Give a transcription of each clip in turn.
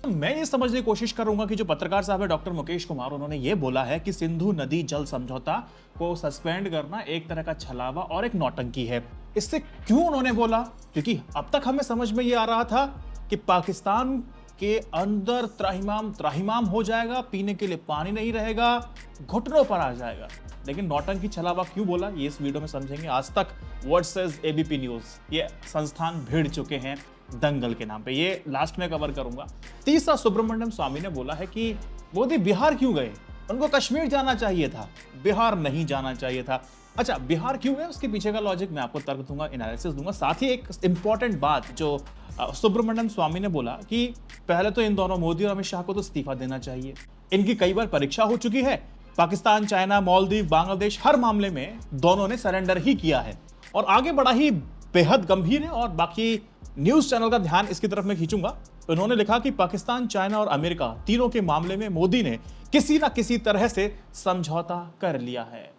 मैं ये समझने की कोशिश करूंगा कि जो पत्रकार साहब है डॉक्टर मुकेश कुमार, उन्होंने ये बोला है कि सिंधु नदी जल समझौता को सस्पेंड करना एक तरह का छलावा और एक नौटंकी है। इससे क्यों उन्होंने बोला? क्योंकि अब तक हमें समझ में ये आ रहा था कि पाकिस्तान के अंदर त्राहिमाम त्राहिमाम हो जाएगा, पीने के लिए पानी नहीं रहेगा, घुटनों पर आ जाएगा। लेकिन नौटंकी छलावा क्यों बोला, ये इस वीडियो में समझेंगे। आज तक वर्सेस एबीपी न्यूज, ये संस्थान भिड़ चुके हैं दंगल के नाम पे, ये लास्ट में कवर करूंगा। तीसरा, सुब्रमण्यम स्वामी ने बोला है कि मोदी बिहार क्यों गए, उनको कश्मीर जाना चाहिए था, बिहार नहीं जाना चाहिए था। अच्छा, बिहार क्यों गए, उसके पीछे का लॉजिक मैं आपको तर्क दूंगा, एनालिसिस दूंगा। साथ ही एक इंपॉर्टेंट बात जो सुब्रमण्यम स्वामी ने बोला कि पहले तो इन दोनों, मोदी और अमित शाह को तो इस्तीफा देना चाहिए। इनकी कई बार परीक्षा हो चुकी है। पाकिस्तान, चाइना, मालदीव, बांग्लादेश, हर मामले में दोनों ने सरेंडर ही किया है और आगे बढ़ा ही बेहद गंभीर है। और बाकी न्यूज चैनल का ध्यान इसकी तरफ मैं खींचूंगा। उन्होंने लिखा कि पाकिस्तान, चाइना और अमेरिका तीनों के मामले में मोदी ने किसी ना किसी तरह से समझौता कर लिया है।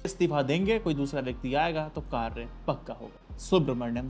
इस्तीफा देंगे, कोई दूसरा व्यक्ति आएगा तो कार्य पक्का होगा। सुब्रमण्यम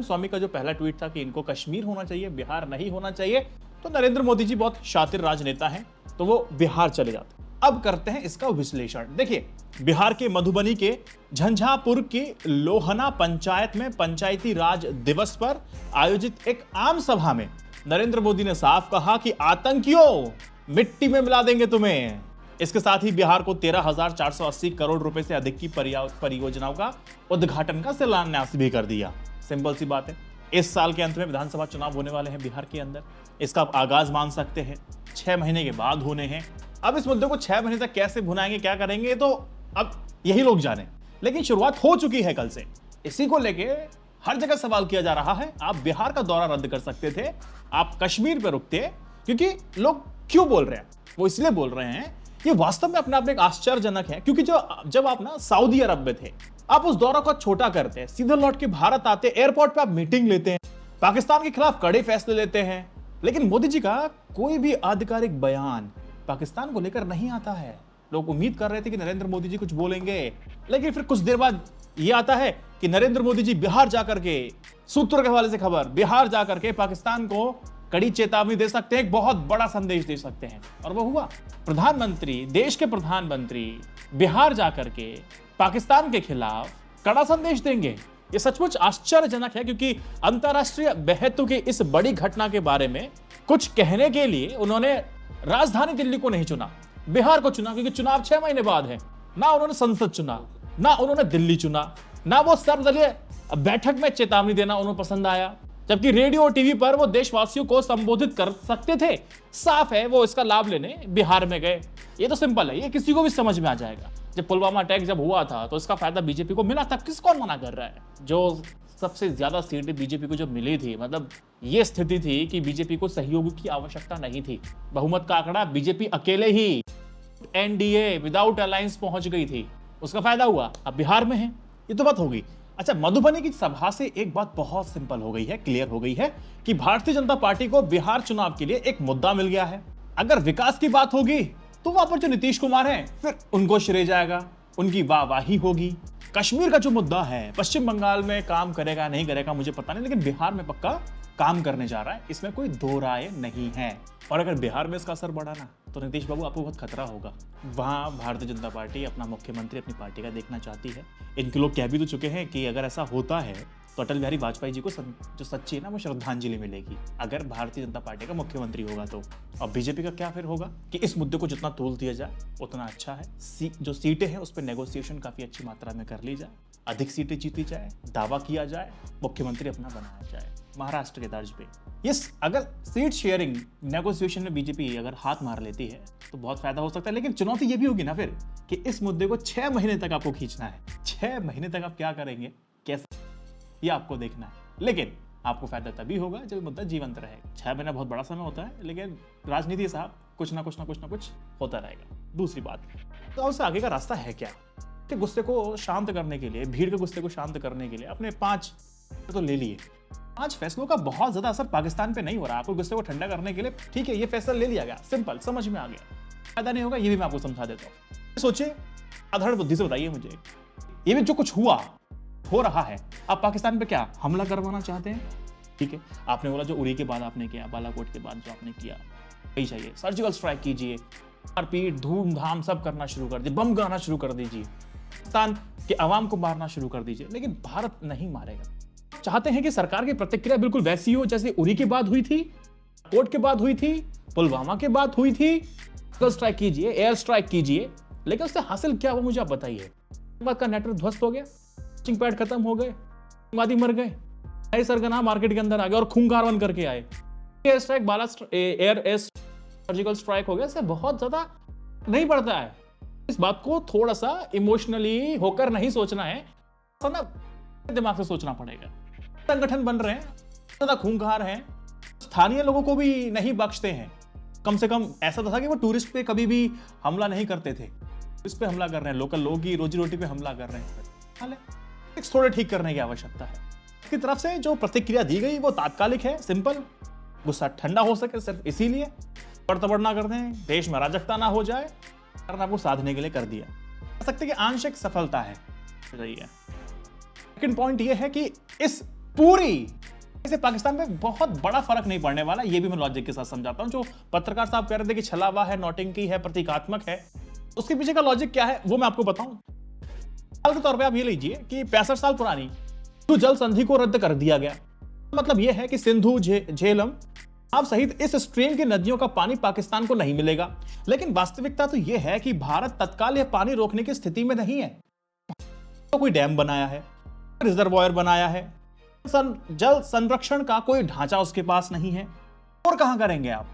स्वामी का जो पहला ट्वीट था कि इनको कश्मीर होना चाहिए, बिहार नहीं होना चाहिए, तो नरेंद्र मोदी जी बहुत शातिर राजनेता हैं, तो वो बिहार चले जाते। अब करते हैं इसका विश्लेषण। देखिए, बिहार के मधुबनी के झंझापुर की लोहना पंचायत में पंचायती राज दिवस पर आयोजित एक आम सभा में नरेंद्र मोदी ने साफ कहा कि आतंकियों, मिट्टी में मिला देंगे तुम्हें। इसके साथ ही बिहार को 13,480 करोड़ रुपए से अधिक की परियोजनाओं का उद्घाटन का शिलान्यास भी कर दिया। सिंपल सी बात है, इस साल के अंत में विधानसभा चुनाव होने वाले हैं बिहार के अंदर। इसका आप आगाज मान सकते हैं, 6 महीने के बाद होने हैं। अब इस मुद्दे को 6 महीने तक कैसे भुनाएंगे, क्या करेंगे, तो अब यही लोग जाने। लेकिन शुरुआत हो चुकी है कल से। इसी को लेके हर जगह सवाल किया जा रहा है। आप बिहार का दौरा रद्द कर सकते थे, आप कश्मीर पर रुकते। क्योंकि लोग क्यों बोल रहे हैं, वो इसलिए बोल रहे हैं, ये वास्तव में अपने आप में एक आश्चर्यजनक है। क्योंकि जब आप ना सऊदी अरब में थे, आप उस दौरा को छोटा करते हैं, सीधे लौट के भारत आते, एयरपोर्ट पे आप मीटिंग लेते हैं, पाकिस्तान के खिलाफ कड़े फैसले लेते हैं। लेकिन मोदी जी का कोई भी आधिकारिक बयान पाकिस्तान को लेकर नहीं आता है। लोग उम्मीद कर रहे थे कि नरेंद्र मोदी जी कुछ बोलेंगे, लेकिन फिर कुछ देर बाद यह आता है कि नरेंद्र मोदी जी बिहार जाकर के, सूत्रों के हवाले से खबर, बिहार जाकर के पाकिस्तान को कड़ी चेतावनी दे सकते हैं, एक बहुत बड़ा संदेश दे सकते हैं। और वो हुआ। प्रधानमंत्री, देश के प्रधानमंत्री बिहार जाकर के पाकिस्तान के खिलाफ कड़ा संदेश देंगे। ये सचमुच आश्चर्यजनक है, क्योंकि अंतरराष्ट्रीय महत्व की इस बड़ी घटना के बारे में कुछ कहने के लिए उन्होंने राजधानी दिल्ली को नहीं चुना, बिहार को चुना। क्योंकि चुनाव 6 महीने बाद है। ना उन्होंने संसद चुना, ना उन्होंने दिल्ली चुना, ना वो सर्वदलीय बैठक में चेतावनी देना उन्हें पसंद आया। जबकि रेडियो और टीवी पर वो देशवासियों को संबोधित कर सकते थे। साफ है, वो इसका लाभ लेने बिहार में गए। ये तो सिंपल है, ये किसी को भी समझ में आ जाएगा। जब पुलवामा अटैक जब हुआ था तो इसका फायदा बीजेपी को मिला था, किस कौन मना कर रहा है। जो सबसे ज्यादा सीटें बीजेपी को जो मिली थी, मतलब ये स्थिति थी कि बीजेपी को सहयोग की आवश्यकता नहीं थी। बहुमत का आंकड़ा बीजेपी अकेले ही एनडीए विदाउट अलायंस पहुंच गई थी, उसका फायदा हुआ। अब बिहार में है, ये तो बात होगी। अच्छा, मधुबनी की सभा से एक बात बहुत सिंपल हो गई है, क्लियर हो गई है कि भारतीय जनता पार्टी को बिहार चुनाव के लिए एक मुद्दा मिल गया है। अगर विकास की बात होगी तो वहां पर जो नीतीश कुमार हैं, फिर उनको श्रेय जाएगा, उनकी वाहवाही होगी। कश्मीर का जो मुद्दा है, पश्चिम बंगाल में काम करेगा नहीं करेगा मुझे पता नहीं, लेकिन बिहार में पक्का काम करने जा रहा है, इसमें कोई दो राय नहीं है। और अगर बिहार में इसका असर बढ़ा ना, तो नीतीश बाबू आपको बहुत खतरा होगा। वहां भारतीय जनता पार्टी अपना मुख्यमंत्री अपनी पार्टी का देखना चाहती है। इनके लोग कह भी तो चुके हैं कि अगर ऐसा होता है तो अटल बिहारी वाजपेयी जी को जो सच्ची है ना, वो श्रद्धांजलि मिलेगी अगर भारतीय जनता पार्टी का मुख्यमंत्री होगा तो। अब बीजेपी का क्या फिर होगा कि इस मुद्दे को जितना तोल दिया जाए उतना अच्छा है। जो सीटें हैं उस पर नेगोशिएशन काफी अच्छी मात्रा में कर ली जाए, अधिक सीटें जीती जाए, दावा किया जाए, मुख्यमंत्री अपना बनाया जाए महाराष्ट्र के तर्ज पे। यस, अगर सीट शेयरिंग नेगोशिएशन में बीजेपी अगर हाथ मार लेती है तो बहुत फायदा हो सकता है। लेकिन चुनौती ये भी होगी ना फिर कि इस मुद्दे को 6 महीने तक आपको खींचना है। 6 महीने तक आप क्या करेंगे, कैसे, ये आपको देखना है। लेकिन आपको फायदा तभी होगा जब मुद्दा जीवंत रहेगा। 6 महीना बहुत बड़ा समय होता है, लेकिन राजनीति साहब कुछ ना कुछ होता रहेगा। दूसरी बात, तो उससे आगे का रास्ता है क्या कि गुस्से को शांत करने के लिए, भीड़ के गुस्से को शांत करने के लिए अपने 5 तो ले लिए। 5 फैसलों का बहुत ज्यादा असर पाकिस्तान पे नहीं हो रहा। आपको गुस्से को ठंडा करने के लिए ठीक है, ये फैसला ले लिया गया, सिंपल, समझ में आ गया, फायदा नहीं होगा, ये भी मैं आपको समझा देता हूँ। सोचिए, साधारण बुद्धि से बताइए मुझे, ये भी जो कुछ हुआ हो रहा है, आप पाकिस्तान पे क्या हमला करवाना चाहते हैं? ठीक है, आपने बोला जो उरी के बाद आपने किया, बालाकोट के बाद जो आपने किया, वही चाहिए। सर्जिकल स्ट्राइक कीजिए, मारपीट धूमधाम सब करना शुरू कर दीजिए, बम गिराना शुरू कर दीजिए, पाकिस्तान के अवाम को मारना शुरू कर दीजिए, लेकिन भारत नहीं मारेगा। चाहते हैं कि सरकार की प्रतिक्रिया बिल्कुल वैसी हो जैसे उरी के बाद हुई थी, कोट के बाद हुई थी, पुलवामा के बाद हुई थी। स्ट्राइक कीजिए, एयर स्ट्राइक कीजिए, लेकिन उससे हासिल क्या हुआ मुझे आप बताइए। का नेटवर्क ध्वस्त हो गया, चिंग पैड खत्म हो गए, आतंकवादी मर गए, नए सरगना मार्केट के अंदर आ गए और खूंखार बन करके आए। Air strike, air surgical strike हो गया, इससे बहुत ज्यादा नहीं पड़ता है। इस बात को थोड़ा सा इमोशनली होकर नहीं सोचना है, ना दिमाग से सोचना पड़ेगा। संगठन बन रहे हैं, ज्यादा खूंखार हैं, स्थानीय लोगों को भी नहीं बख्शते हैं। कम से कम ऐसा था कि वो टूरिस्ट पे कभी भी हमला नहीं करते थे, इस पे हमला कर रहे हैं, लोकल लोगों की रोजी रोटी पे हमला कर रहे हैं। थोड़े ठीक करने की आवश्यकता है। की तरफ से जो प्रतिक्रिया दी गई वो तात्कालिक है, सिंपल, गुस्सा ठंडा हो सके सिर्फ इसीलिए, तबड़ ना कर दें, देश में अराजकता ना हो जाए, करना को साधने के लिए कर दिया। कह सकते कि आंशिक सफलता है। सेकंड पॉइंट ये है कि इस पूरी से पाकिस्तान में बहुत बड़ा फर्क नहीं पड़ने वाला, ये भी मैं लॉजिक के साथ समझाता हूं। जो पत्रकार साहब कह रहे थे कि छलावा है, नौटंकी है, प्रतीकात्मक है, उसके पीछे का लॉजिक क्या है वो मैं आपको बताऊं। के तौर पे आप ये लीजिए कि 65 साल पुरानी सिंधु जल संधि को रद्द कर दिया गया। मतलब यह है कि सिंधु, झेलम आप सहित इस स्ट्रीम की नदियों का पानी पाकिस्तान को नहीं मिलेगा। लेकिन वास्तविकता तो यह है कि भारत तत्काल यह पानी रोकने की स्थिति में नहीं है। तो कोई डैम बनाया है, रिजर्वायर बनाया है, जल संरक्षण का कोई ढांचा उसके पास नहीं है। और कहां करेंगे आप?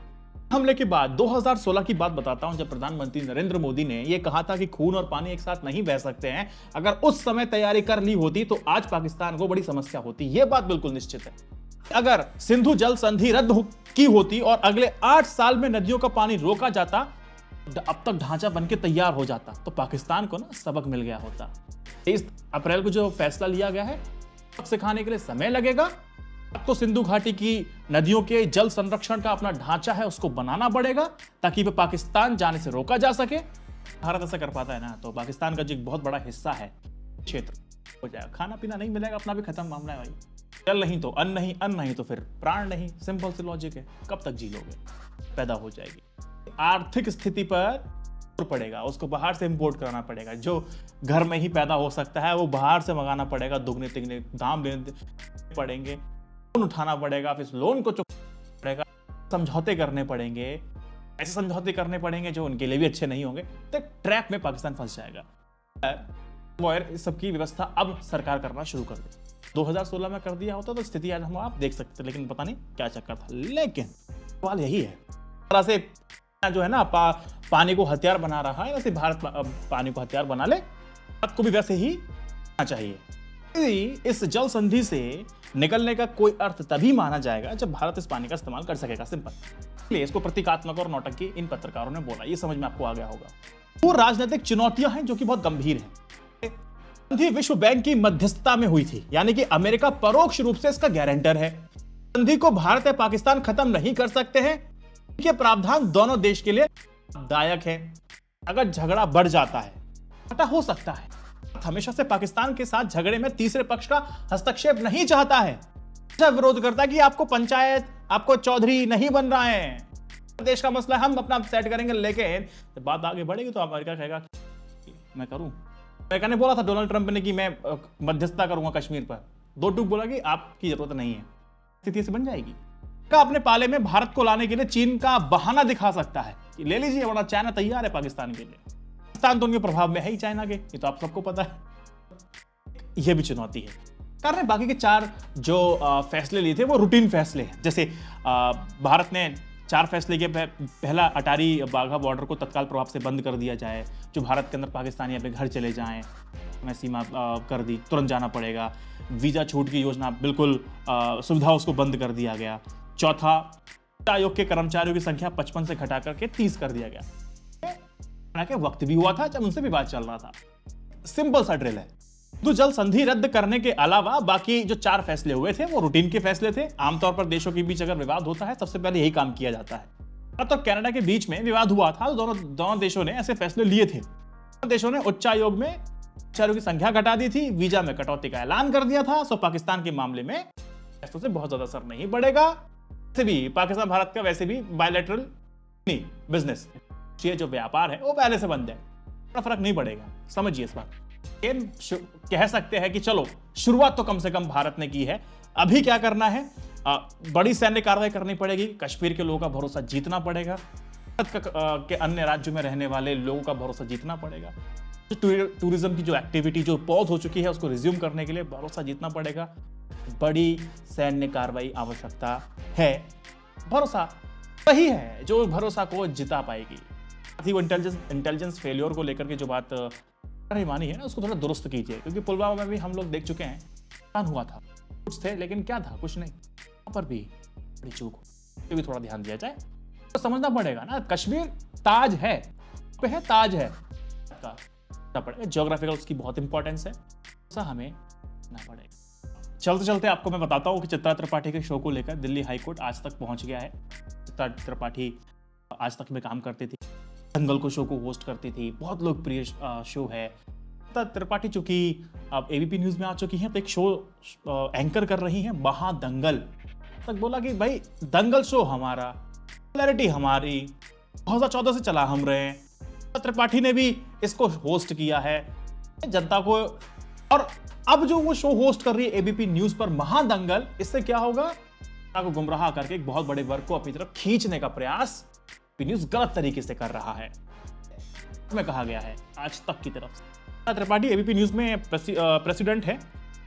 हमले के बाद 2016 की बात बताता हूं, जब प्रधानमंत्री नरेंद्र मोदी ने यह कहा था कि खून और पानी एक साथ नहीं बह सकते हैं। अगर उस समय तैयारी कर ली होती तो आज पाकिस्तान को बड़ी समस्या होती। यह बात बिल्कुल निश्चित है। अगर सिंधु जल संधि रद्द की होती और अगले 8 साल में नदियों का पानी रोका जाता, अब तक ढांचा बनके तैयार हो जाता, तो पाकिस्तान को ना सबक मिल गया होता। 23 अप्रैल को जो फैसला लिया गया है, सबक सिखाने के लिए समय लगेगा। अब तो सिंधु घाटी की नदियों के जल संरक्षण का अपना ढांचा है, उसको बनाना पड़ेगा ताकि वह पाकिस्तान जाने से रोका जा सके। भारत ऐसा कर पाता है ना, तो पाकिस्तान का जो एक बहुत बड़ा हिस्सा है क्षेत्र हो जाएगा। खाना पीना नहीं मिलेगा, अपना भी खत्म मामला है भाई। जल नहीं तो अन्न नहीं, अन्न नहीं तो फिर प्राण नहीं। सिंपल सी लॉजिक है। कब तक जी लोगे? पैदा हो जाएगी। आर्थिक स्थिति पर पड़ेगा, उसको बाहर से इंपोर्ट कराना पड़ेगा। जो घर में ही पैदा हो सकता है वो बाहर से मंगाना पड़ेगा, दुगने तिगने दाम देने पड़ेंगे, लोन उठाना पड़ेगा, फिर लोन को चुकाना पड़ेगा, समझौते करने पड़ेंगे, ऐसे समझौते करने पड़ेंगे जो उनके लिए भी अच्छे नहीं होंगे। तो ट्रैप में पाकिस्तान फंस जाएगा। इस सबकी व्यवस्था अब सरकार करना शुरू कर दे। 2016 में कर दिया होता तो स्थिति आज हम आप देख सकते, लेकिन पता नहीं क्या चक्कर था। लेकिन सवाल यही है, तरह से जो है ना पानी को हथियार बना रहा है, वैसे भारत पानी को हथियार बना ले, भारत को भी वैसे ही चाहिए। इस जल संधि से निकलने का कोई अर्थ तभी माना जाएगा जब भारत इस पानी का इस्तेमाल कर सकेगा। सिंपल। इसलिए इसको प्रतीकात्मक और नौटंकी इन पत्रकारों ने बोला। ये समझ में आपको आ गया होगा। वो राजनीतिक चुनौतियां हैं जो कि बहुत गंभीर हैं। संधि विश्व बैंक की मध्यस्थता में हुई थी, यानी कि अमेरिका परोक्ष रूप से इसका गारंटर है। संधि को भारत या पाकिस्तान खत्म नहीं कर सकते हैं। ये प्रावधान दोनों देश के लिए दायक है। अगर झगड़ा बढ़ जाता है, घाटा हो सकता है। हमेशा से पाकिस्तान के साथ झगड़े में तीसरे पक्ष का हस्तक्षेप नहीं चाहता है। जब विरोध करता है कि आपको पंचायत, आपको चौधरी नहीं बन रहा है, देश का मसला हम अपना सेट करेंगे, लेकिन तो बात आगे बढ़ेगी तो अमेरिका कहेगा मैं करूं। अमेरिका ने बोला था डोनाल्ड ट्रंप ने कि मैं मध्यस्थता करूंगा कश्मीर पर, दो टूक बोला कि आपकी जरूरत नहीं है। स्थिति से बन जाएगी। अपने पाले में भारत को लाने के लिए चीन का बहाना दिखा सकता है कि ले लीजिए, वरना चाइना तैयार है पाकिस्तान के लिए। पाकिस्तान तो उनके प्रभाव में है ही चाइना के, ये तो आप सबको पता है। यह भी चुनौती है। कारण बाकी के 4 जो फैसले लिए थे वो रूटीन फैसले हैं। जैसे भारत ने 4 फैसले के पहला अटारी बाघा बॉर्डर को तत्काल प्रभाव से बंद कर दिया जाए। जो भारत के अंदर पाकिस्तानी अपने घर चले जाएं, मैं सीमा कर दी, तुरंत जाना पड़ेगा। वीजा छूट की योजना बिल्कुल सुविधा उसको बंद कर दिया गया। चौथा, आयोग के कर्मचारियों की संख्या 55 से घटा करके 30 कर दिया गया। के वक्त भी हुआ था जब उनसे भी बात चल रहा था। सिंपल सा ड्रिल है। तो जल संधि रद्द करने के अलावा बाकी जो 4 फैसले हुए थे वो रूटीन के फैसले थे। आमतौर पर देशों के बीच अगर विवाद होता है सबसे पहले यही काम किया जाता है। तो कनाडा के बीच में विवाद हुआ था, तो दोनों देशों ने ऐसे फैसले लिए थे। देशों ने उच्चायोग में कर्मचारियों की संख्या घटा दी थी, वीजा में कटौती का ऐलान कर दिया था। सो पाकिस्तान के मामले में से बहुत ज्यादा असर नहीं पड़ेगा। वैसे भी पाकिस्तान भारत का वैसे भी बायलैटरल नहीं बिजनेस, ये जो व्यापार है वो पहले से बंद है, बड़ा फर्क नहीं पड़ेगा, समझिए इस बात। कह सकते हैं कि चलो शुरुआत तो कम से कम भारत ने की है, अभी क्या करना है, बड़ी सैन्य कार्रवाई करनी पड़ेगी, कश्मीर के लोगों का भरोसा जीतना पड़ेगा, भारत के अन्य राज्यों में रहने वाले लोगों का भरोसा जीतना पड़ेगा, टूरिज्म की जो एक्टिविटी जो पॉज हो चुकी है उसको रिज्यूम करने के लिए भरोसा जीतना पड़ेगा, बड़ी सैन्य कार्रवाई आवश्यकता है। भरोसा वही है जो भरोसा को जिता पाएगी। वो इंटेलिजेंस फेलियर को लेकर के जो बात मानी है ना, उसको थोड़ा दुरुस्त कीजिए, क्योंकि पुलवामा में भी हम लोग देख चुके हैं, नुकसान हुआ था, कुछ थे लेकिन क्या था, कुछ नहीं, वहां पर भी बड़ी चूक हो, भी थोड़ा ध्यान दिया जाए। तो समझना पड़ेगा ना, कश्मीर ताज है, पे है ताज है का पड़ेगा, ज्योग्राफिकल उसकी बहुत इंपॉर्टेंस है, ऐसा हमें ना पड़ेगा। चलते चलते आपको मैं बताता हूँ कि चित्रा त्रिपाठी के शो को लेकर दिल्ली हाईकोर्ट आज तक पहुंच गया है। चित्रा त्रिपाठी आज तक में काम करती थी, दंगल को शो को होस्ट करती थी, बहुत लोकप्रिय शो है। चित्रा त्रिपाठी चूंकि अब एबीपी न्यूज में आ चुकी हैं, तो एक शो एंकर कर रही हैं, महादंगल। तक बोला कि भाई दंगल शो हमारा, पॉपुलैरिटी हमारी, 2014 से चला हम रहे हैं। चित्रा त्रिपाठी ने भी इसको होस्ट किया है जनता को, और अब जो वो शो होस्ट कर रही है एबीपी न्यूज पर, महादंगल, इससे क्या होगा, को गुमराह करके एक बहुत बड़े वर्ग को अपनी तरफ खींचने का प्रयास न्यूज गलत तरीके से कर रहा है, में कहा गया है आज तक की तरफ से। त्रिपाठी एबीपी न्यूज में प्रेसिडेंट है।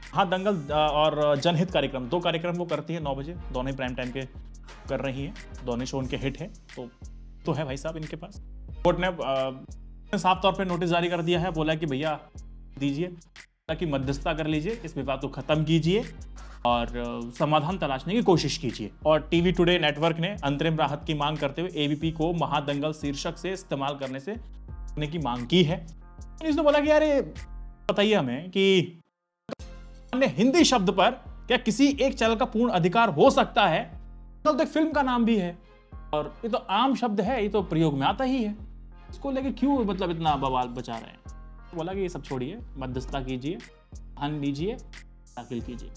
हाँ, दंगल और जनहित कार्यक्रम, 2 कार्यक्रम वो करती है 9 बजे, दोनों ही प्राइम टाइम के कर रही हैं, दोनों शो उनके हिट है, तो है भाई साहब इनके पास। कोर्ट ने साफ तौर पे नोटिस जारी कर दिया है, बोला कि भैया दीजिए, ताकि मध्यस्थता कर लीजिए, इस विवाद को खत्म कीजिए और समाधान तलाशने की कोशिश कीजिए। और टीवी टुडे नेटवर्क ने अंतरिम राहत की मांग करते हुए एबीपी को महादंगल शीर्षक से इस्तेमाल करने की मांग की है। इसने बोला कि यार ये बताइए हमें कि हिंदी शब्द पर क्या किसी एक चैनल का पूर्ण अधिकार हो सकता है? तो एक फिल्म का नाम भी है और ये तो आम शब्द है, ये तो प्रयोग में आता ही है, इसको लेके क्यों मतलब इतना बवाल बचा रहे हैं? बोला कि ये सब छोड़िए, मध्यस्थता कीजिए, ध्यान दीजिए, दाखिल कीजिए,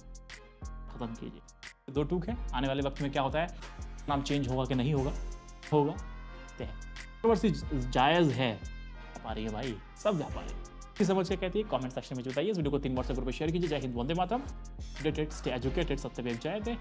खत्म कीजिए। 2 टूक है, आने वाले वक्त में क्या होता है, नाम चेंज होगा कि नहीं होगा, कंट्रोवर्सी जायज है, व्यापारी है भाई, सब व्यापारी की समझ के कहती है। कमेंट सेक्शन में बताइए, इस वीडियो को 3 व्हाट्सएप ग्रुप पर शेयर कीजिए। जय Hind, Vande Mataram, updated, stay educated, सत्य पे जय।